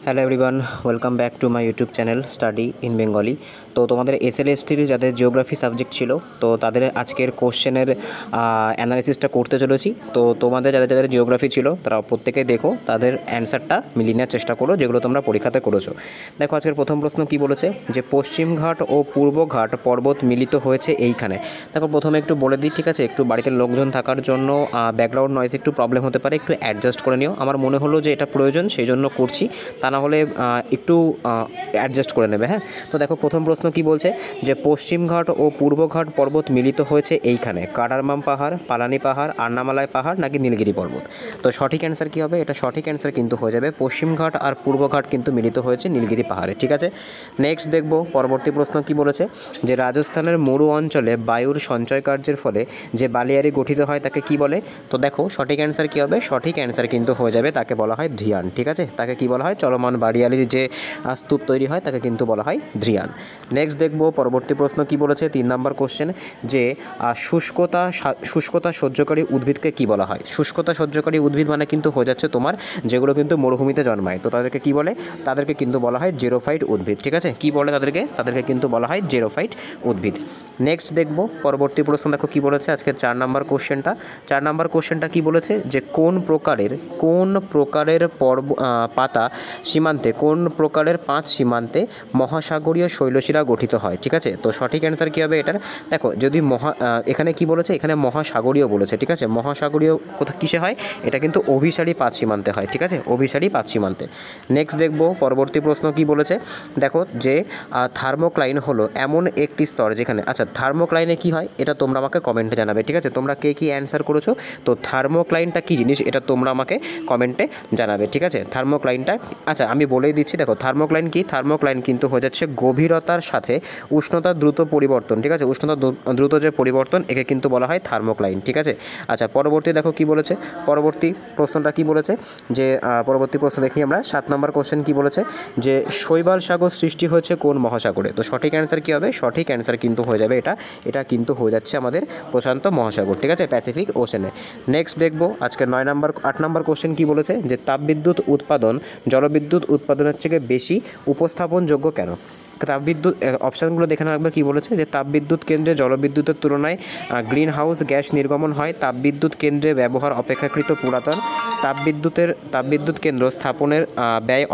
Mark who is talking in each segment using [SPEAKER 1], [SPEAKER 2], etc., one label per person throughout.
[SPEAKER 1] Hello everyone, welcome back to my YouTube channel study in Bengali. তো তোমাদের এসএলএসটির যাদের geography subject ছিল, তো তাদের আজকের কোশ্চেনের অ্যানালিসিসটা করতে চলেছি। তো তোমাদের যাদের যাদের জিওগ্রাফি ছিল তারা প্রত্যেকে দেখো, তাদের অ্যান্সারটা মিলিয়ে নেওয়ার চেষ্টা করো যেগুলো তোমরা পরীক্ষাতে করেছো। দেখো আজকের প্রথম প্রশ্ন কি বলেছে, যে পশ্চিমঘাট ও পূর্বঘাট পর্বত মিলিত হয়েছে এইখানে। দেখো প্রথমে একটু বলে দিই, ঠিক আছে, একটু বাড়িতে লোকজন থাকার জন্য ব্যাকগ্রাউন্ড নয়েজ একটু প্রবলেম হতে পারে, একটু অ্যাডজাস্ট করে নিও। আমার মনে হলো যে এটা প্রয়োজন, সেই জন্য করছি, তা না হলে একটু অ্যাডজাস্ট করে নেবে। হ্যাঁ, তো দেখো প্রথম প্রশ্ন কি বলছে, যে পশ্চিমঘাট ও পূর্বঘাট পর্বত মিলিত হয়েছে এইখানে। কাটারমাম পাহাড়, পালানি পাহাড়, আন্নামালাই পাহাড় নাকি নীলগিরি পর্বত। তো সঠিক অ্যান্সার কী হবে, এটা সঠিক অ্যান্সার কিন্তু হয়ে যাবে পশ্চিমঘাট আর পূর্বঘাট কিন্তু মিলিত হয়েছে নীলগিরি পাহাড়ে। ঠিক আছে, নেক্সট দেখব পরবর্তী প্রশ্ন কি বলেছে, যে রাজস্থানের মরু অঞ্চলে বায়ুর সঞ্চয় কার্যের ফলে যে বালিয়াড়ি গঠিত হয় তাকে কি বলে। তো দেখো সঠিক অ্যান্সার কী হবে, সঠিক অ্যান্সার কিন্তু হয়ে যাবে, তাকে বলা হয় ধ্রিয়ান। ঠিক আছে, তাকে কি বলা হয়, চলমান বালিয়াড়ির যে স্তূপ তৈরি হয় তাকে কিন্তু বলা হয় ধ্রিয়ান। নেক্সট দেখব পরবর্তী প্রশ্ন কি বলেছে, 3 নম্বর কোশ্চেন, যে শুষ্কতা সহ্যকারী উদ্ভিদকে কি বলা হয়। শুষ্কতা সহ্যকারী উদ্ভিদ মানে কিন্তু হয়ে যাচ্ছে তোমার যেগুলো কিন্তু মরুভূমিতে জন্মায়, তো তাদেরকে কি বলে, তাদেরকে কিন্তু বলা হয় জেরোফাইট উদ্ভিদ। ঠিক আছে, কি বলে তাদেরকে কিন্তু বলা হয় জেরোফাইট উদ্ভিদ। নেক্সট দেখব পরবর্তী প্রশ্ন, দেখো কি বলেছে আজকে 4 নম্বর কোশ্চেনটা কি বলেছে, যে কোন প্রকারের পাতা সীমান্তে, কোন প্রকারের 5 সীমান্তে মহাসাগরীয় শৈলশিরা গঠিত হয়। ঠিক আছে, তো সঠিক অ্যান্সার কী হবে এটার, দেখো যদি এখানে কি বলেছে, এখানে মহাসাগরীয় বলেছে। ঠিক আছে, মহাসাগরীয় কিসে হয়, এটা কিন্তু অভিসারী 5 সীমান্তে হয়। ঠিক আছে, অভিসারী 5 সীমান্তে। নেক্সট দেখব পরবর্তী প্রশ্ন কি বলেছে, দেখো যে থার্মোক্লাইন হলো এমন একটি স্তর যেখানে, আচ্ছা থার্মোক্লাইনে কি হয় এটা তোমরা আমাকে কমেন্টে জানাবে। ঠিক আছে, তোমরা কে কী অ্যান্সার করেছো, তো থার্মোক্লাইনটা কী জিনিস এটা তোমরা আমাকে কমেন্টে জানাবে। ঠিক আছে, থার্মোক্লাইনটা, আচ্ছা আমি বলেই দিচ্ছি, দেখো থার্মোক্লাইন কি, থার্মোক্লাইন কিন্তু হয়ে যাচ্ছে গভীরতার সাথে উষ্ণতার দ্রুত পরিবর্তন। ঠিক আছে, উষ্ণতা দ্রুত যে পরিবর্তন, একে কিন্তু বলা হয় থার্মোক্লাইন। ঠিক আছে, আচ্ছা পরবর্তী দেখো কি বলেছে, পরবর্তী প্রশ্নটা কি বলেছে, যে পরবর্তী প্রশ্ন দেখি আমরা 7 নম্বর কোশ্চেন কি বলেছে, যে শৈবাল সাগর সৃষ্টি হয়েছে কোন মহাসাগরে। তো সঠিক অ্যান্সার কী হবে, সঠিক অ্যান্সার কিন্তু হয়ে যাবে এটা কিন্তু হয়ে যাচ্ছে আমাদের প্রশান্ত মহাসাগর। ঠিক আছে, প্যাসিফিক ওশেনে। নেক্সট দেখবো আজকে 8 নম্বর কোশ্চেন কি বলেছে, যে তাপবিদ্যুৎ উৎপাদন জলবিদ্যুৎ উৎপাদনের থেকে বেশি উপস্থাপনযোগ্য কেন। তাপবিদ্যুৎ অপশানগুলো দেখে নেওয়া একবার কী বলেছে, যে তাপবিদ্যুৎ কেন্দ্রে জলবিদ্যুতের তুলনায় গ্রিন হাউস গ্যাস নির্গমন হয়, তাপবিদ্যুৎ কেন্দ্রে ব্যবহার অপেক্ষাকৃত পুরাতন, তাপবিদ্যুৎ কেন্দ্র স্থাপনের ব্যয়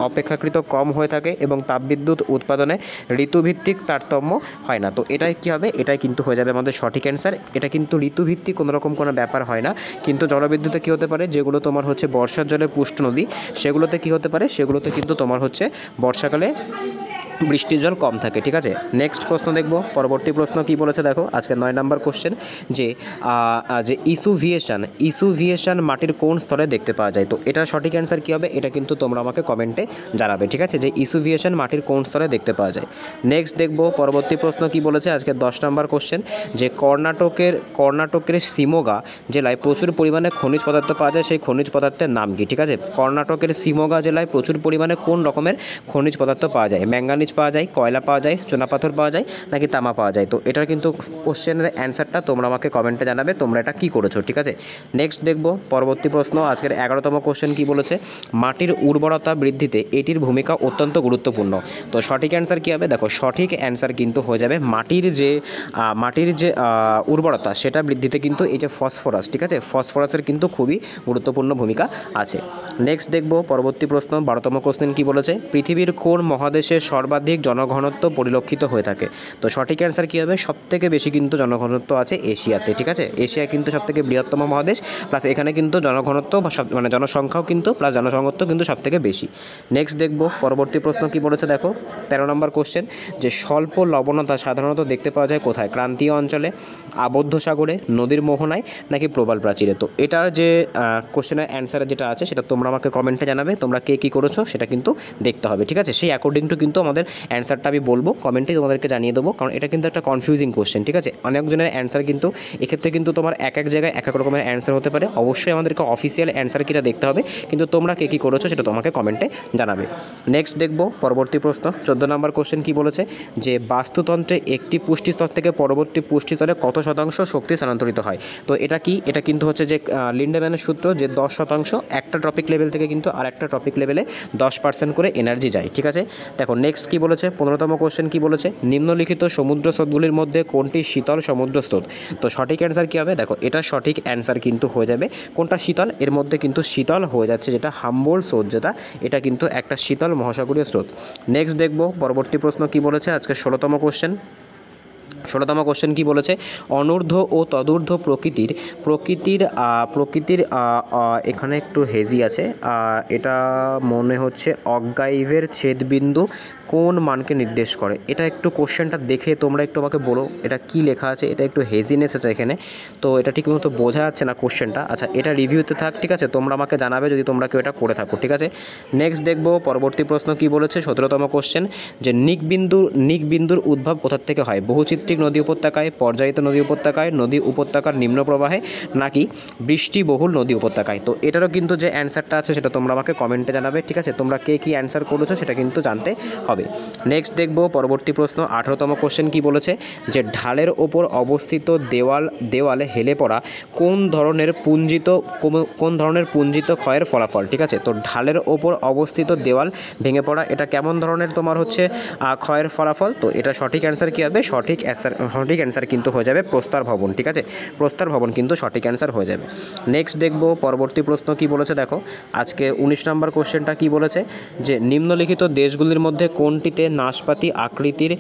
[SPEAKER 1] অপেক্ষাকৃত কম হয়ে থাকে, এবং তাপবিদ্যুৎ উৎপাদনে ঋতুভিত্তিক তারতম্য হয় না। তো এটাই কী হবে, এটাই কিন্তু হয়ে যাবে আমাদের সঠিক অ্যান্সার। এটা কিন্তু ঋতুভিত্তিক কোনোরকম কোনো ব্যাপার হয় না, কিন্তু জলবিদ্যুতে কী হতে পারে, যেগুলো তোমার হচ্ছে বর্ষার জলে পুষ্ট নদী, সেগুলোতে কী হতে পারে, সেগুলোতে কিন্তু তোমার হচ্ছে বর্ষাকালে বৃষ্টির জল কম থাকে। ঠিক আছে, নেক্সট প্রশ্ন দেখব পরবর্তী প্রশ্ন কি বলেছে, দেখো আজকে 9 নম্বর কোশ্চেন, যে ইসুভিয়েশন মাটির কোন স্তরে দেখতে পাওয়া যায়। তো এটার সঠিক অ্যান্সার কী হবে, এটা কিন্তু তোমরা আমাকে কমেন্টে জানাবে। ঠিক আছে, যে ইসুভিয়েশন মাটির কোন স্তরে দেখতে পাওয়া যায়। নেক্সট দেখব পরবর্তী প্রশ্ন কি বলেছে আজকে 10 নম্বর কোশ্চেন, যে কর্ণাটকের শিমোগা জেলায় প্রচুর পরিমাণে খনিজ পদার্থ পাওয়া যায়, সেই খনিজ পদার্থের নাম কি। ঠিক আছে, কর্ণাটকের শিমোগা জেলায় প্রচুর পরিমাণে কোন রকমের খনিজ পদার্থ পাওয়া যায়, ম্যাঙ্গানিজ পাওয়া যায়, কয়লা পাওয়া যায়, চুনাপাথর পাওয়া যায় নাকি তামা পাওয়া যায়। তো এটার কিন্তু কোশ্চেনের অ্যান্সারটা তোমরা আমাকে কমেন্টে জানাবে তোমরা এটা কী করেছো। ঠিক আছে, নেক্সট দেখব পরবর্তী প্রশ্ন আজকের 11তম কোশ্চেন কি বলেছে, মাটির উর্বরতা বৃদ্ধিতে এটির ভূমিকা অত্যন্ত গুরুত্বপূর্ণ। তো সঠিক অ্যান্সার কী হবে, দেখো সঠিক অ্যান্সার কিন্তু হয়ে যাবে মাটির যে উর্বরতা সেটা বৃদ্ধিতে কিন্তু এই যে ফসফরাস, ঠিক আছে, ফসফরাসের কিন্তু খুবই গুরুত্বপূর্ণ ভূমিকা আছে। নেক্সট দেখব পরবর্তী প্রশ্ন 12তম কোশ্চেন কি বলেছে, পৃথিবীর কোন মহাদেশে সর্বাধিক জনঘনত্ব পরিলক্ষিত হয়ে থাকে। তো সঠিক অ্যান্সার কী হবে, সবথেকে বেশি কিন্তু জনঘনত্ব আছে এশিয়াতে। ঠিক আছে, এশিয়া কিন্তু সবথেকে বৃহত্তম মহাদেশ, প্লাস এখানে কিন্তু জনঘনত্ব মানে জনসংখ্যাও কিন্তু প্লাস জনসংখ্যাও কিন্তু সবথেকে বেশি। নেক্সট দেখব পরবর্তী প্রশ্ন কি বলেছে, দেখো 13 নম্বর কোশ্চেন, যে স্বল্প লবণতা সাধারণত দেখতে পাওয়া যায় কোথায়, ক্রান্তীয় অঞ্চলে, আবদ্ধ সাগরে, নদীর মোহনায় নাকি প্রবাল প্রাচীরে। তো এটার যে কোশ্চেনের অ্যান্সার যেটা আছে সেটা তোমরা আমাকে কমেন্টে জানাবে, তোমরা কে কী করেছো সেটা কিন্তু দেখতে হবে। ঠিক আছে, সেই অ্যাকর্ডিং টু কিন্তু আমাদের অ্যান্সারটা আমি বলবো, কমেন্টে তোমাদেরকে জানিয়ে দেবো, কারণ এটা কিন্তু একটা কনফিউজিং কোশ্চেন। ঠিক আছে, অনেকজনের অ্যান্সার কিন্তু এক্ষেত্রে কিন্তু তোমার এক জায়গায় এক রকমের অ্যান্সার হতে পারে। অবশ্যই আমাদেরকে অফিসিয়াল অ্যান্সার কিটা দেখতে হবে, কিন্তু তোমরা কে কী করেছো সেটা তোমাকে কমেন্টে জানাবে। নেক্সট দেখব পরবর্তী প্রশ্ন 14 নম্বর কোশ্চেন কি বলেছে, যে বাস্তুতন্ত্রে একটি পুষ্টিস্তর থেকে পরবর্তী পুষ্টিস্তরে কত শতাংশ শক্তি স্থানান্তরিত হয়। তো এটা কি, এটা কিন্তু হচ্ছে যে লিন্ডেম্যানের সূত্র, যে 10% একটা টপিক লেভেল থেকে কিন্তু আরেকটা টপিক লেভেলে 10% করে এনার্জি যায়। ঠিক আছে, দেখো নেক্সট কি বলেছে, 15তম কোশ্চেন কি বলেছে, নিম্নলিখিত সমুদ্র স্রোতগুলির মধ্যে কোনটি শীতল সমুদ্র স্রোত। তো সঠিক অ্যান্সার কী হবে, দেখো এটা সঠিক অ্যান্সার কিন্তু হয়ে যাবে কোনটা শীতল, এর মধ্যে কিন্তু শীতল হয়ে যাচ্ছে যেটা হাম্বোল্ট স্রোত, যেটা এটা কিন্তু একটা শীতল মহাসাগরীয় স্রোত। নেক্সট দেখব পরবর্তী প্রশ্ন কি বলেছে, আজকে 16তম কোশ্চেন। 16তম কোশ্চেন কী বলেছে, অনূর্ধ্ব ও তদূর্ধ্ব প্রকৃতির এখানে একটু হেজি আছে, এটা মনে হচ্ছে অজ্ঞাইভের ছেদবিন্দু কোন মানকে নির্দেশ করে। এটা একটু কোশ্চেনটা দেখে তোমরা একটু আমাকে বলো এটা কি লেখা আছে, এটা একটু হেজিনেস আছে এখানে, তো এটা ঠিকমতো বোঝা যাচ্ছে না কোশ্চেনটা। আচ্ছা এটা রিভিউতে থাক, ঠিক আছে, তোমরা আমাকে জানাবে যদি তোমরা কেউ এটা করে থাকো। ঠিক আছে, নেক্সট দেখবো পরবর্তী প্রশ্ন কি বলেছে, 17তম কোশ্চেন, যে নিক বিন্দুর উদ্ভব কোথা থেকে হয়, বহুচিত্রিক নদী উপত্যকায়, পর্যায়িত নদী উপত্যকায়, নদী উপত্যকার নিম্ন প্রবাহে, নাকি বৃষ্টিবহুল নদী উপত্যকায়। তো এটারও কিন্তু যে অ্যান্সারটা আছে সেটা তোমরা আমাকে কমেন্টে জানাবে। ঠিক আছে, তোমরা কে কী অ্যান্সার করেছো সেটা কিন্তু জানতে হবে। নেক্সট দেখব পরবর্তী প্রশ্ন, 18তম কোশ্চেন কি বলেছে, যে ঢালের ওপর অবস্থিত দেওয়ালে হেলে পড়া কোন ধরনের পুঞ্জিত ক্ষয়ের ফলাফল। ঠিক আছে, তো ঢালের ওপর অবস্থিত দেওয়াল ভেঙে পড়া এটা কেমন ধরনের তোমার হচ্ছে ক্ষয়ের ফলাফল। তো এটা সঠিক অ্যান্সার কী হবে, সঠিক অ্যান্সার কিন্তু হয়ে যাবে প্রস্তর ভবন। ঠিক আছে, প্রস্তর ভবন কিন্তু সঠিক অ্যান্সার হয়ে যাবে। নেক্সট দেখব পরবর্তী প্রশ্ন কি বলেছে, দেখো আজকে 19 নম্বর কোশ্চেনটা কি বলেছে, যে নিম্নলিখিত দেশগুলির মধ্যে কোনটিতে নাশপাতি আকৃতির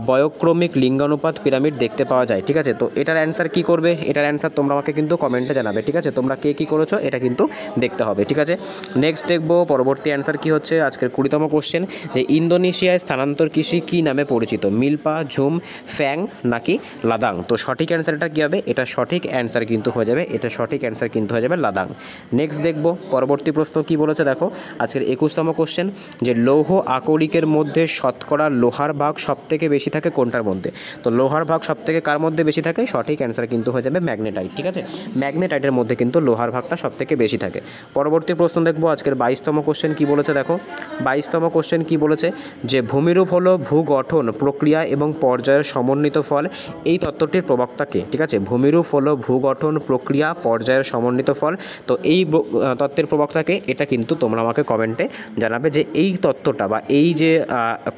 [SPEAKER 1] বয়ক্রমিক লিঙ্গানুপাত পিরামিড দেখতে পাওয়া যায়। ঠিক আছে, তো এটার অ্যান্সার কি করবে, এটার অ্যান্সার তোমরা আমাকে কিন্তু কমেন্টে জানাবে। ঠিক আছে, তোমরা কে কী করেছো এটা কিন্তু দেখতে হবে। ঠিক আছে, নেক্সট দেখব পরবর্তী অ্যান্সার কি হচ্ছে আজকের 20তম কোশ্চেন, যে ইন্দোনেশিয়ায় স্থানান্তর কৃষি কী নামে পরিচিত, মিল্পা, ঝুম, ফ্যাং নাকি লাদাং। তো সঠিক অ্যান্সারটা কী হবে, এটা সঠিক অ্যান্সার কিন্তু হয়ে যাবে, এটা সঠিক অ্যান্সার কিন্তু হয়ে যাবে লাদাং। নেক্সট দেখব পরবর্তী প্রশ্ন কি বলেছে, দেখো আজকের 21তম কোশ্চেন, যে লৌহ আকরিকের মধ্যে শতকরা লোহার ভাগ সবথেকে বেশি থাকে কোনটার মধ্যে। তো লোহার ভাগ সবথেকে কার মধ্যে বেশি থাকে, সঠিক অ্যান্সার কিন্তু হয়ে যাবে ম্যাগনেটাইট। ঠিক আছে, ম্যাগনেটাইটের মধ্যে কিন্তু লোহার ভাগটা সবথেকে বেশি থাকে। পরবর্তী প্রশ্ন দেখবো আজকের 22তম কোশ্চেন কি বলেছে, দেখো 22তম কোশ্চেন কি বলেছে, যে ভূমিরূপ হলো ভূগঠন প্রক্রিয়া এবং পর্যায়ের সমন্বিত ফল, এই তত্ত্বটির প্রবক্তা কে। ঠিক আছে, ভূমিরূপ হলো ভূগঠন প্রক্রিয়া পর্যায়ের সমন্বিত ফল, তো এই তত্ত্বের প্রবক্তাকে, এটা কিন্তু তোমরা আমাকে কমেন্টে জানাবে যে এই তত্ত্বটা বা এই যে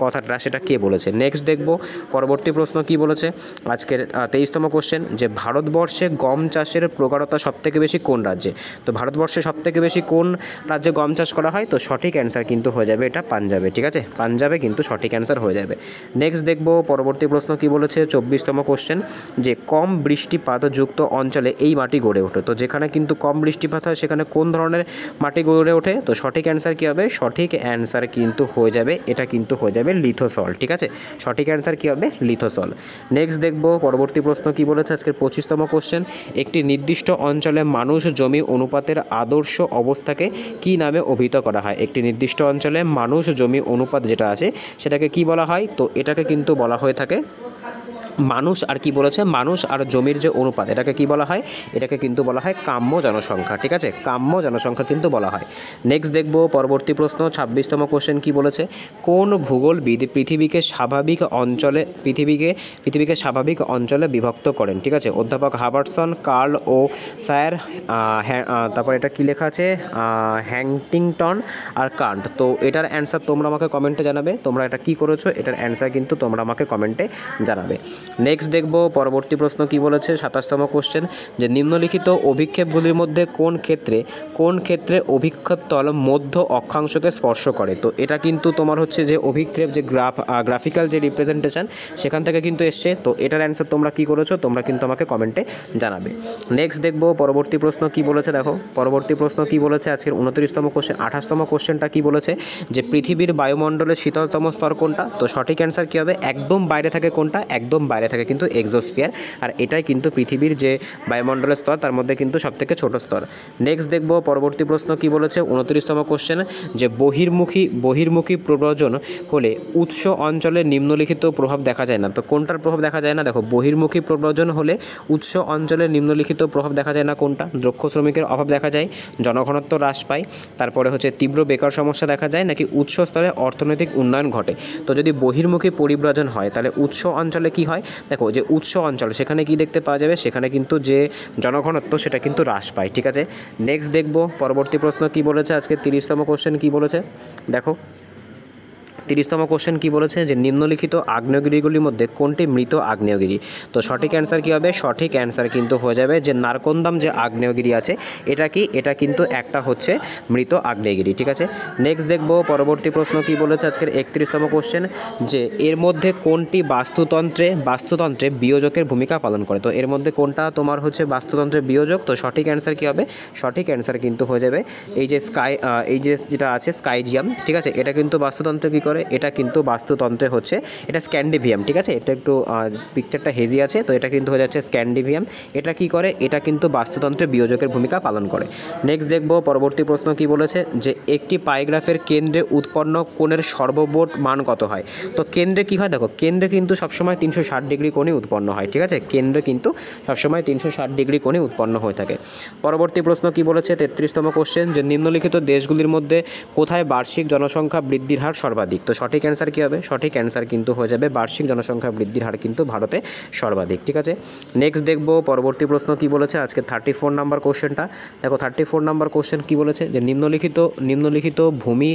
[SPEAKER 1] কথাটা সেটা কে বলেছে। নেক্সট দেখব পরবর্তী প্রশ্ন কি বলেছে আজকের 23তম কোশ্চেন, যে ভারতবর্ষে গম চাষের প্রগাঢ়তা সবথেকে বেশি কোন রাজ্যে। তো ভারতবর্ষে সবথেকে বেশি কোন রাজ্যে গম চাষ করা হয়, তো সঠিক অ্যান্সার কিন্তু হয়ে যাবে এটা পাঞ্জাবে। ঠিক আছে, পাঞ্জাবে কিন্তু সঠিক অ্যান্সার হয়ে যাবে। নেক্সট দেখব পরবর্তী প্রশ্ন কি বলেছে 24তম কোশ্চেন, যে কম বৃষ্টিপাতযুক্ত অঞ্চলে এই মাটি গড়ে ওঠে। তো যেখানে কিন্তু কম বৃষ্টিপাত হয় সেখানে কোন ধরনের মাটি গড়ে ওঠে, তো সঠিক অ্যান্সার কী হবে, সঠিক অ্যান্সার কিন্তু হয়ে যাবে, এটা কিন্তু হয়ে যাবে লিথোসল। ঠিক আছে, সঠিক অ্যান্সার কী হবে, লিথোসল। নেক্সট দেখব পরবর্তী প্রশ্ন কি বলেছে আজকের 25তম কোশ্চেন, একটি নির্দিষ্ট অঞ্চলে মানুষ জমি অনুপাতের আদর্শ অবস্থাকে কি নামে অভিহিত করা হয়। একটি নির্দিষ্ট অঞ্চলে মানুষ জমি অনুপাত যেটা আছে সেটাকে কি বলা হয়, তো এটাকে কিন্তু বলা হয়ে থাকে মানুষ আর কি বলেছে, মানুষ আর জমির যে অনুপাত এটাকে কি বলা হয়, এটাকে কিন্তু বলা হয় কাম্য জনসংখ্যা। ঠিক আছে, কাম্য জনসংখ্যা কিন্তু বলা হয়। নেক্সট দেখব পরবর্তী প্রশ্ন 26তম কোশ্চেন কি বলেছে, কোন ভূগোলবিদ পৃথিবীকে স্বাভাবিক অঞ্চলে বিভক্ত করেন। ঠিক আছে, অধ্যাপক হাবার্টসন, কার্ল ও সায়ার, তারপর এটা কি লেখা আছে হ্যাংটিংটন আর কান্ট। তো এটার অ্যান্সার তোমরা আমাকে কমেন্টে জানাবে, তোমরা এটা কি করেছো এটার অ্যান্সার কিন্তু তোমরা আমাকে কমেন্টে জানাবে। নেক্সট দেখব পরবর্তী প্রশ্ন কি বলেছে 27তম কোশ্চেন, যে নিম্নলিখিত অভিক্ষেপগুলির মধ্যে কোন ক্ষেত্রে অভিক্ষেপ তল মধ্য অক্ষাংশকে স্পর্শ করে। তো এটা কিন্তু তোমার হচ্ছে যে অভিক্ষেপ যে গ্রাফিক্যাল যে রিপ্রেজেন্টেশন সেখান থেকে কিন্তু এসছে। তো এটার অ্যান্সার তোমরা কি করেছো তোমরা কিন্তু আমাকে কমেন্টে জানাবে। নেক্সট দেখব পরবর্তী প্রশ্ন কি বলেছে, দেখো পরবর্তী প্রশ্ন কি বলেছে আজকের 29তম কোশ্চেন। 28তম কোশ্চেনটা কি বলেছে, যে পৃথিবীর বায়ুমণ্ডলের শীতলতম স্তর কোনটা। তো সঠিক অ্যান্সার কী হবে, একদম বাইরে থাকে কোনটা, একদম বাইরে থাকে কিন্তু এক্সোস্ফিয়ার, আর এটাই কিন্তু পৃথিবীর যে বায়ুমণ্ডলের স্তর তার মধ্যে কিন্তু সবথেকে ছোট স্তর। নেক্সট দেখব পরবর্তী প্রশ্ন কি বলেছে 29তম কোশ্চেন, যে বহির্মুখী প্রব্রজন হলে উৎস অঞ্চলে নিম্নলিখিত প্রভাব দেখা যায় না। তো কোনটার প্রভাব দেখা যায় না, দেখো বহির্মুখী প্রব্রজন হলে উৎস অঞ্চলে নিম্নলিখিত প্রভাব দেখা যায় না কোনটা, দক্ষ শ্রমিকের অভাব দেখা যায়, জনঘনত্ব হ্রাস পায়, তারপরে হচ্ছে তীব্র বেকার সমস্যা দেখা যায়, নাকি উৎস স্তরে অর্থনৈতিক উন্নয়ন ঘটে। তো যদি বহির্মুখী পরিব্রজন হয় তাহলে উৎস অঞ্চলে কি হয়, দেখো যে উৎস অঞ্চল সেখানে কি দেখতে পাওয়া যাবে, সেখানে কিন্তু যে জনঘনত্ব সেটা কিন্তু হ্রাস পায়। ঠিক আছে, নেক্সট দেখব পরবর্তী প্রশ্ন কি বলেছে, আজকে 30তম কোশ্চেন কি বলেছে দেখো। 30তম কোশ্চেন কি বলেছে, যে নিম্নলিখিত আগ্নেয়গিরিগুলির মধ্যে কোনটি মৃত আগ্নেয়গিরি। তো সঠিক অ্যান্সার কী হবে, সঠিক অ্যান্সার কিন্তু হয়ে যাবে যে নারকন্দাম যে আগ্নেয়গিরি আছে এটা কি, এটা কিন্তু একটা হচ্ছে মৃত আগ্নেয়গিরি। ঠিক আছে, নেক্সট দেখব পরবর্তী প্রশ্ন কি বলেছে আজকের 31তম কোশ্চেন, যে এর মধ্যে কোনটি বাস্তুতন্ত্রে বিয়োজকের ভূমিকা পালন করে। তো এর মধ্যে কোনটা তোমার হচ্ছে বাস্তুতন্ত্রের বিয়োজক। তো সঠিক অ্যান্সার কী হবে, সঠিক অ্যান্সার কিন্তু হয়ে যাবে এই যে এই যে যেটা আছে স্কাইজিয়াম। ঠিক আছে, এটা কিন্তু বাস্তুতন্ত্রে কী করে, এটা কিন্তু বাস্তুতন্ত্রে হচ্ছে এটা স্ক্যান্ডিভিয়াম। ঠিক আছে, এটা একটু পিকচারটা হেজি আছে, তো এটা কিন্তু হয়ে যাচ্ছে স্ক্যান্ডিভিয়াম। এটা কি করে, এটা কিন্তু বাস্তুতন্ত্রে বিয়োজকের ভূমিকা পালন করে। নেক্সট দেখব পরবর্তী প্রশ্ন কি বলেছে, যে একটি পাইগ্রাফের কেন্দ্রে উৎপন্ন কোণের সর্বমোট মান কত হয়। তো কেন্দ্রে কি হয়, দেখো কেন্দ্রে কিন্তু সবসময় 360 ডিগ্রি কোণে উৎপন্ন হয়। ঠিক আছে, কেন্দ্রে কিন্তু সবসময় 360 ডিগ্রি কোণে উৎপন্ন হয়ে থাকে। পরবর্তী প্রশ্ন কি বলেছে 33তম কোশ্চেন, যে নিম্নলিখিত দেশগুলির মধ্যে কোথায় বার্ষিক জনসংখ্যা বৃদ্ধির হার সর্বাধিক। তো সঠিক অ্যান্সার কী হবে, সঠিক অ্যান্সার কিন্তু হয়ে যাবে বার্ষিক জনসংখ্যা বৃদ্ধির হার কিন্তু ভারতে সর্বাধিক। ঠিক আছে, নেক্সট দেখব পরবর্তী প্রশ্ন কি বলেছে আজকে 34 নাম্বার কোশ্চেনটা দেখো। 34 নাম্বার কোশ্চেন কি বলেছে, যে নিম্নলিখিত ভূমি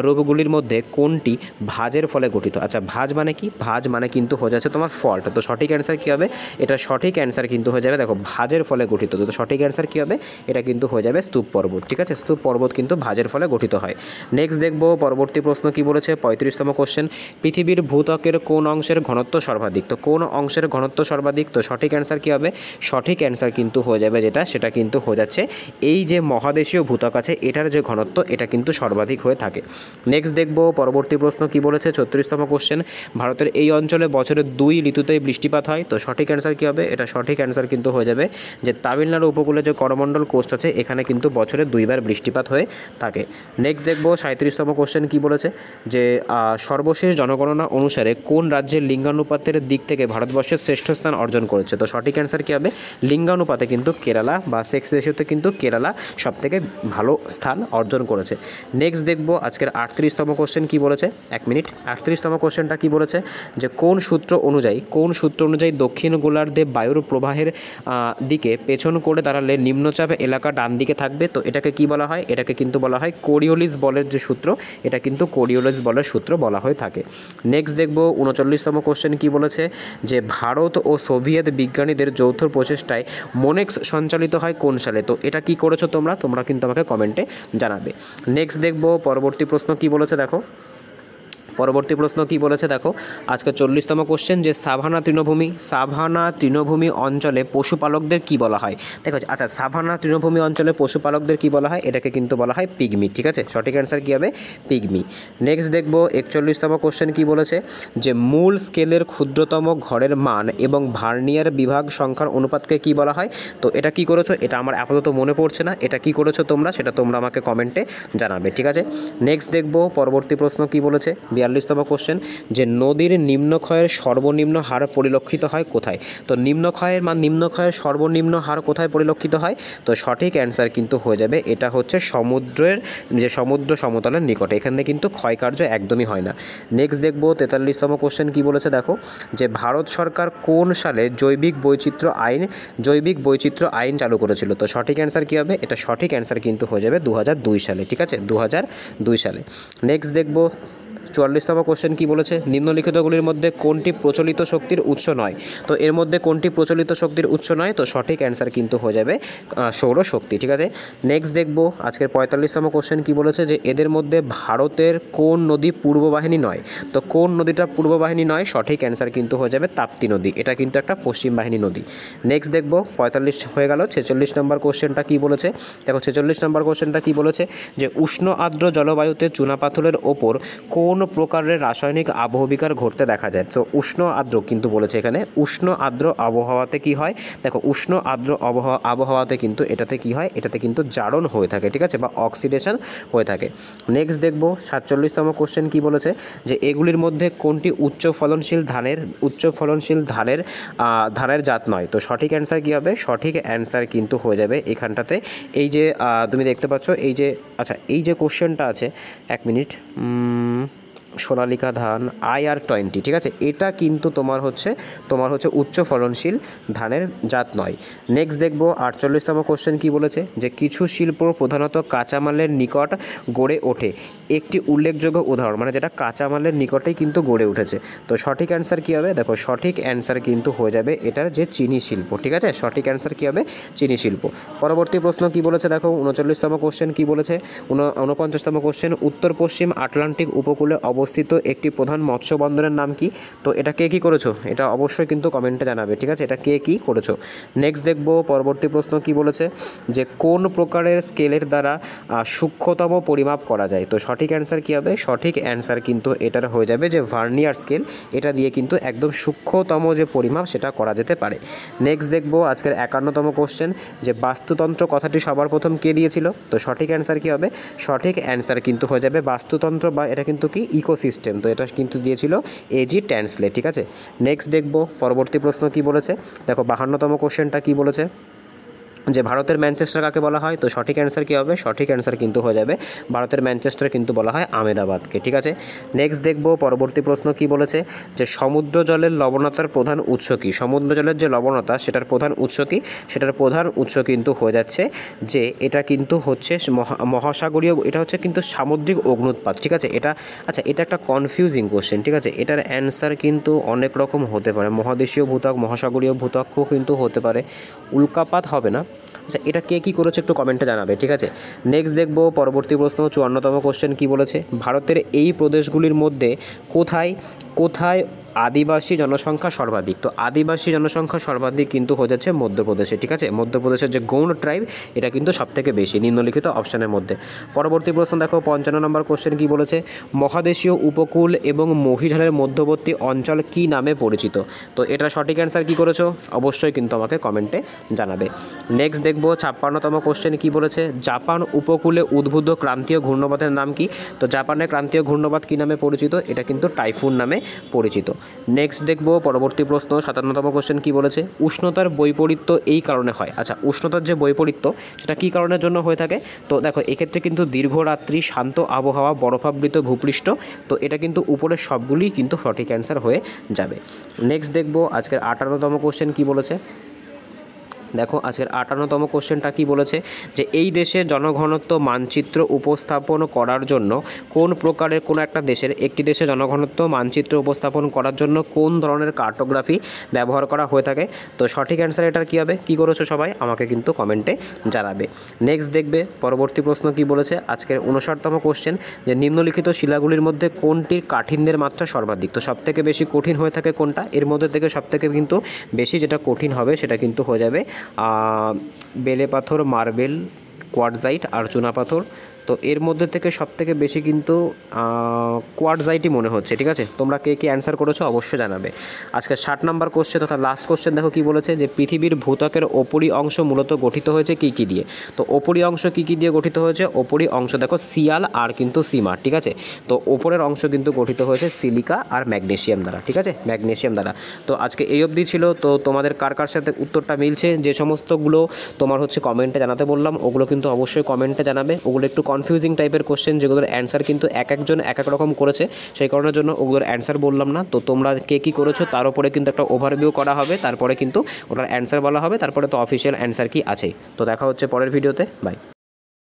[SPEAKER 1] রোগগুলির মধ্যে কোনটি ভাঁজের ফলে গঠিত। আচ্ছা, ভাঁজ মানে কি, ভাঁজ মানে কিন্তু হয়ে যাচ্ছে তোমার ফল্ট। তো সঠিক অ্যান্সার কী হবে, এটা সঠিক অ্যান্সার কিন্তু হয়ে যাবে দেখো ভাঁজের ফলে গঠিত। তো সঠিক অ্যান্সার কী হবে, এটা কিন্তু হয়ে যাবে স্তূপ পর্বত। ঠিক আছে, স্তূপ পর্বত কিন্তু ভাঁজের ফলে গঠিত হয়। নেক্সট দেখব পরবর্তী প্রশ্ন কি বলেছে 35তম কোশ্চেন, পৃথিবীর ভূত্বকের কোন অংশের ঘনত্ব সর্বাধিক। তো কোন অংশের ঘনত্ব সর্বাধিক। তো সঠিক অ্যান্সার কী হবে, সঠিক অ্যান্সার কিন্তু হয়ে যাবে সেটা কিন্তু হয়ে যাচ্ছে এই যে মহাদেশীয় ভূত্বক আছে এটার যে ঘনত্ব এটা কিন্তু সর্বাধিক হয়ে থাকে। নেক্সট দেখব পরবর্তী প্রশ্ন কি বলেছে 36তম কোশ্চেন, ভারতের এই অঞ্চলে বছরের 2 ঋতুতেই বৃষ্টিপাত হয়। তো সঠিক অ্যান্সার কী হবে, এটা সঠিক অ্যান্সার কিন্তু হয়ে যাবে যে তামিলনাড়ু উপকূলে যে করমণ্ডল কোস্ট আছে এখানে কিন্তু বছরে 2 বার বৃষ্টিপাত হয়ে থাকে। নেক্সট দেখব 37তম কোশ্চেন কি বলেছে, যে সর্বশেষ জনগণনা অনুসারে কোন রাজ্যের লিঙ্গানুপাতের দিক থেকে ভারতবর্ষের শ্রেষ্ঠ স্থান অর্জন করেছে। তো সঠিক অ্যান্সার কী হবে, লিঙ্গানুপাতে কিন্তু কেরালা বা সেক্স রেশিওতে কিন্তু কেরালা সবথেকে ভালো স্থান অর্জন করেছে। নেক্সট দেখব আজকের 38তম কোশ্চেন কি বলেছে, 1 মিনিট। 38তম কোশ্চেনটা কি বলেছে, যে কোন সূত্র অনুযায়ী দক্ষিণ গোলার্ধে বায়ুর প্রবাহের দিকে পেছন করে দাঁড়ালে নিম্নচাপ এলাকা ডান দিকে থাকবে। তো এটাকে কি বলা হয়, এটাকে কিন্তু বলা হয় কোরিওলিস বলের যে সূত্র, এটা কিন্তু কোরিওলিস বলের সূত্র বলা হয়ে থাকে। নেক্সট দেখব 39তম কোশ্চেন কি বলেছে, যে ভারত ও সোভিয়েত বিজ্ঞানীদের যৌথ প্রচেষ্টায় মোনেক্স সঞ্চালিত হয় কোন সালে। তো এটা কি করেছো তোমরা কিন্তু আমাকে কমেন্টে জানাবে। নেক্সট দেখব পরবর্তী প্রশ্ন কি বলেছে দেখো। পরবর্তী প্রশ্ন কি বলেছে দেখো আজকে 40তম কোশ্চেন, যে সাভানা তৃণভূমি অঞ্চলে পশুপালকদের কি বলা হয়। দেখো আচ্ছা, সাভানা তৃণভূমি অঞ্চলে পশুপালকদের কি বলা হয়, এটাকে কিন্তু বলা হয় পিগমি। ঠিক আছে, সঠিক অ্যান্সার কী হবে, পিগমি। নেক্সট দেখব 41তম কোশ্চেন কি বলেছে, যে মূল স্কেলের ক্ষুদ্রতম ঘরের মান এবং ভার্নিয়ার বিভাগ সংখ্যার অনুপাতকে কি বলা হয়। তো এটা কি করেছো, এটা আমার আপাতত মনে পড়ছে না, এটা কি করেছো তোমরা সেটা তোমরা আমাকে কমেন্টে জানাবে। ঠিক আছে, নেক্সট দেখব পরবর্তী প্রশ্ন কি বলেছে 42তম কোশ্চেন, যে নদীর নিম্নক্ষয়ের সর্বনিম্ন হার পরিলক্ষিত হয় কোথায়। তো নিম্নক্ষয়ের সর্বনিম্ন হার কোথায় পরিলক্ষিত হয়। তো সঠিক অ্যান্সার কিন্তু হয়ে যাবে এটা হচ্ছে সমুদ্র সমতলের নিকটে, এখানে কিন্তু ক্ষয়কার্য একদমই হয় না। নেক্সট দেখব 43তম কোশ্চেন কি বলেছে দেখো, যে ভারত সরকার কোন সালে জৈবিক বৈচিত্র্য আইন চালু করেছিল। তো সঠিক অ্যান্সার কী হবে, এটা সঠিক অ্যান্সার কিন্তু হয়ে যাবে 2002 সালে। ঠিক আছে, 2002 সালে। নেক্সট দেখব 44তম কোশ্চেন কি বলেছে, নিম্নলিখিতগুলির মধ্যে কোনটি প্রচলিত শক্তির উৎস নয়। তো এর মধ্যে কোনটি প্রচলিত শক্তির উৎস নয়। তো সঠিক অ্যান্সার কিন্তু হয়ে যাবে সৌরশক্তি। ঠিক আছে, নেক্সট দেখব আজকের 45তম কোশ্চেন কি বলেছে, যে এদের মধ্যে ভারতের কোন নদী পূর্ববাহিনী নয়। তো কোন নদীটা পূর্ববাহিনী নয়, সঠিক অ্যান্সার কিন্তু হয়ে যাবে তাপ্তি নদী, এটা কিন্তু একটা পশ্চিম বাহিনী নদী। নেক্সট দেখব 45 হয়ে গেল। 46 নম্বর কোশ্চেনটা কি বলেছে দেখো, 46 নম্বর কোশ্চেনটা কি বলেছে, যে উষ্ণ আর্দ্র জলবায়ুতে চুনাপাথরের ওপর কোন প্রকারের রাসায়নিক আবহবিকার ঘটতে দেখা যায়। তো উষ্ণ আর্দ্র কিন্তু বলেছে এখানে, উষ্ণ আর্দ্র আবহাওয়াতে কি হয়, দেখো উষ্ণ আর্দ্র আবহাওয়াতে কিন্তু এটাতে কি হয়, এটাতে কিন্তু জারণ হয়ে থাকে। ঠিক আছে, বা অক্সিডেশন হয়ে থাকে। নেক্সট দেখব 47তম কোশ্চেন কি বলেছে, যে এগুলির মধ্যে কোনটি উচ্চ ফলনশীল ধানের জাত নয়। তো সঠিক অ্যান্সার কী হবে, সঠিক অ্যান্সার কিন্তু হয়ে যাবে এখানটাতে এই যে তুমি দেখতে পাচ্ছ এই যে, আচ্ছা এই যে কোশ্চেনটা আছে 1 মিনিট, সোনালিকা ধান IR20, ঠিক আছে, এটা কিন্তু তোমার হচ্ছে উচ্চ ফলনশীল ধানের জাত নয়। নেক্সট দেখবো 48তম কোশ্চেন কি বলেছে, যে কিছু শিল্প প্রধানত কাঁচামালের নিকট গড়ে ওঠে, একটি উল্লেখযোগ্য উদাহরণ, মানে যেটা কাঁচামালের নিকটেই কিন্তু গড়ে উঠেছে। তো সঠিক অ্যান্সার কী হবে, দেখো সঠিক অ্যান্সার কিন্তু হয়ে যাবে এটার যে চিনি শিল্প, ঠিক আছে, সঠিক অ্যান্সার কী হবে, চিনি শিল্প। পরবর্তী প্রশ্ন কি বলেছে দেখো, 39তম কোশ্চেন কি বলেছে, 49তম কোশ্চেন, উত্তর পশ্চিম আটলান্টিক উপকূলে অবস্থিত একটি প্রধান মৎস্য বন্দরের নাম কি? তো এটা কে কী করেছো, এটা অবশ্যই কিন্তু কমেন্টে জানাবে, ঠিক আছে, এটা কে কী করেছো। নেক্সট দেখবো পরবর্তী প্রশ্ন কি বলেছে, যে কোন প্রকারের স্কেলের দ্বারা সূক্ষ্মতম পরিমাপ করা যায়? তো সঠিক অ্যান্সার কী হবে, সঠিক অ্যান্সার কিন্তু এটার হয়ে যাবে যে ভার্নিয়ার স্কেল, এটা দিয়ে কিন্তু একদম সূক্ষ্মতম যে পরিমাপ সেটা করা যেতে পারে। নেক্সট দেখবো আজকের 51তম কোশ্চেন, যে বাস্তুতন্ত্র কথাটি সবার প্রথম কে দিয়েছিল? তো সঠিক অ্যান্সার কী হবে, সঠিক অ্যান্সার কিন্তু হয়ে যাবে বাস্তুতন্ত্র, বা এটা কিন্তু কি ইকোসিস্টেম, তো এটা কিন্তু দিয়েছিল A.G. ট্যান্সলে, ঠিক আছে। নেক্সট দেখবো পরবর্তী প্রশ্ন কি বলেছে, দেখো 52তম কোশ্চেনটা কি বলেছে, যে ভারতের ম্যানচেস্টার কাকে বলা হয়? তো সঠিক অ্যান্সার কী হবে, সঠিক অ্যান্সার কিন্তু হয়ে যাবে ভারতের ম্যানচেস্টার কিন্তু বলা হয় আহমেদাবাদকে, ঠিক আছে। নেক্সট দেখব পরবর্তী প্রশ্ন কি বলেছে, যে সমুদ্র জলের লবণতার প্রধান উৎস কী? সমুদ্র জলের যে লবণতা সেটার প্রধান উৎস কী? সেটার প্রধান উৎস কিন্তু হয়ে যাচ্ছে যে এটা কিন্তু হচ্ছে মহাসাগরীয়, এটা হচ্ছে কিন্তু সামুদ্রিক অগ্নুৎপাত, ঠিক আছে। এটা আচ্ছা, এটা একটা কনফিউজিং কোশ্চেন, ঠিক আছে, এটার অ্যান্সার কিন্তু অনেক রকম হতে পারে, মহাদেশীয় ভূত্বক, মহাসাগরীয় ভূত্বকও কিন্তু হতে পারে, উল্কাপাত হবে না। আচ্ছা, এটা কে কী করেছে একটু কমেন্টে জানাবে, ঠিক আছে। নেক্সট দেখব পরবর্তী প্রশ্ন 54তম কোশ্চেন কি বলেছে, ভারতের এই প্রদেশগুলির মধ্যে কোথায় কোথায় আদিবাসী জনসংখ্যা সর্বাধিক? তো আদিবাসী জনসংখ্যা সর্বাধিক কিন্তু হয়ে যাচ্ছে মধ্যপ্রদেশে, ঠিক আছে, মধ্যপ্রদেশের যে গৌণ ট্রাইব এটা কিন্তু সবথেকে বেশি নিম্নলিখিত অপশানের মধ্যে। পরবর্তী প্রশ্ন দেখো 55 নম্বর কোশ্চেন কি বলেছে, মহাদেশীয় উপকূল এবং মহিঝালের মধ্যবর্তী অঞ্চল কি নামে পরিচিত? তো এটা সঠিক অ্যান্সার কী করেছো অবশ্যই কিন্তু আমাকে কমেন্টে জানাবে। নেক্সট দেখবো 56তম কোশ্চেন কি বলেছে, জাপান উপকূলে উদ্ভূত ক্রান্তীয় ঘূর্ণবাতের নাম কি? তো জাপানের ক্রান্তীয় ঘূর্ণবাত কী নামে পরিচিত? এটা কিন্তু টাইফুন নামে পরিচিত। নেক্সট দেখব পরবর্তী প্রশ্ন 57তম কোশ্চেন কি বলেছে, উষ্ণতার বৈপরীত্য এই কারণে হয়। আচ্ছা, উষ্ণতার যে বৈপরীত্য সেটা কী কারণের জন্য হয়ে থাকে? তো দেখো এক্ষেত্রে কিন্তু দীর্ঘ রাত্রি, শান্ত আবহাওয়া, বরফাবৃত ভূপৃষ্ঠ, তো এটা কিন্তু উপরের সবগুলিই কিন্তু সঠিক অ্যান্সার হয়ে যাবে। নেক্সট দেখব আজকের 58তম কোশ্চেন কি বলেছে, দেখো আজকের 58তম কোশ্চেনটা কি বলেছে, যে এই দেশের জনঘনত্ব মানচিত্র উপস্থাপন করার জন্য কোন প্রকারের, কোনো একটা দেশের, একটি দেশের জনঘনত্ব মানচিত্র উপস্থাপন করার জন্য কোন ধরনের কার্টোগ্রাফি ব্যবহার করা হয়ে থাকে? তো সঠিক অ্যান্সার এটার কী হবে, কী করেছো সবাই আমাকে কিন্তু কমেন্টে জানাবে। নেক্সট দেখবে পরবর্তী প্রশ্ন কি বলেছে, আজকের 59তম কোশ্চেন, যে নিম্নলিখিত শিলাগুলির মধ্যে কোনটির কাঠিন্যের মাত্রা সর্বাধিক? তো সবথেকে বেশি কঠিন হয়ে থাকে কোনটা? এর মধ্যে থেকে সবথেকে কিন্তু বেশি যেটা কঠিন হবে সেটা কিন্তু হয়ে যাবে বেলে পাথর, মার্বেল, কোয়ার্টজাইট আর চুনা পাথর। তো এর মধ্যে থেকে সবথেকে বেশি কিন্তু কোয়ার্টজাইটই মনে হচ্ছে, ঠিক আছে। তোমরা কে কে অ্যান্সার করেছো অবশ্যই জানাবে। আজকে 60 নম্বর কোশ্চেন তথা লাস্ট কোশ্চেন দেখো কী বলেছে, যে পৃথিবীর ভূত্বকের ওপরি অংশ মূলত গঠিত হয়েছে কী কী দিয়ে? তো ওপরি অংশ কী কী দিয়ে গঠিত হয়েছে? ওপরি অংশ দেখো সিয়াল আর কিন্তু সিমা, ঠিক আছে। তো ওপরের অংশ কিন্তু গঠিত হয়েছে সিলিকা আর ম্যাগনেসিয়াম দ্বারা, ঠিক আছে, ম্যাগনেসিয়াম দ্বারা। তো আজকে এই অবধি ছিল। তো তোমাদের কার কার সাথে উত্তরটা মিলছে, যে সমস্তগুলো তোমার হচ্ছে কমেন্টে জানাতে বললাম ওগুলো কিন্তু অবশ্যই কমেন্টে জানাবে। ওগুলো একটু কনফিউজিং টাইপের কোশ্চেন, যেগুলোর অ্যান্সার কিন্তু এক একজন এক এক রকম করেছে, সেই কারণের জন্য ওগুলোর অ্যান্সার বললাম না। তো তোমরা কে কী করেছো তার উপরে কিন্তু একটা ওভারভিউ করা হবে, তারপরে কিন্তু ওটার অ্যান্সার বলা হবে, তারপরে তো অফিসিয়াল অ্যান্সার কি আছেই। তো দেখা হচ্ছে পরের ভিডিওতে, বাই।